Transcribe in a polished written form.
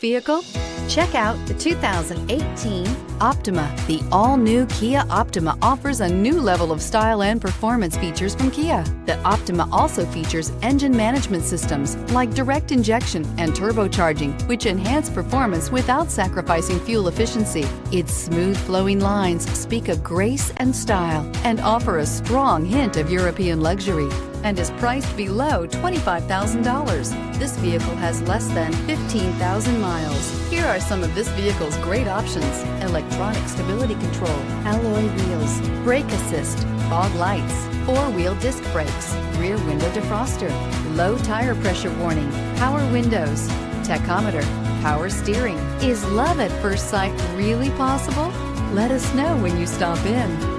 vehicle? Check out the 2018 Optima. The all-new Kia Optima offers a new level of style and performance features from Kia. The Optima also features engine management systems like direct injection and turbocharging, which enhance performance without sacrificing fuel efficiency. Its smooth flowing lines speak of grace and style and offer a strong hint of European luxury, and is priced below $25,000. This vehicle has less than 15,000 miles. Here are some of this vehicle's great options: electronic stability control, alloy wheels, brake assist, fog lights, four-wheel disc brakes, rear window defroster, low tire pressure warning, power windows, tachometer, power steering. Is love at first sight really possible? Let us know when you stop in.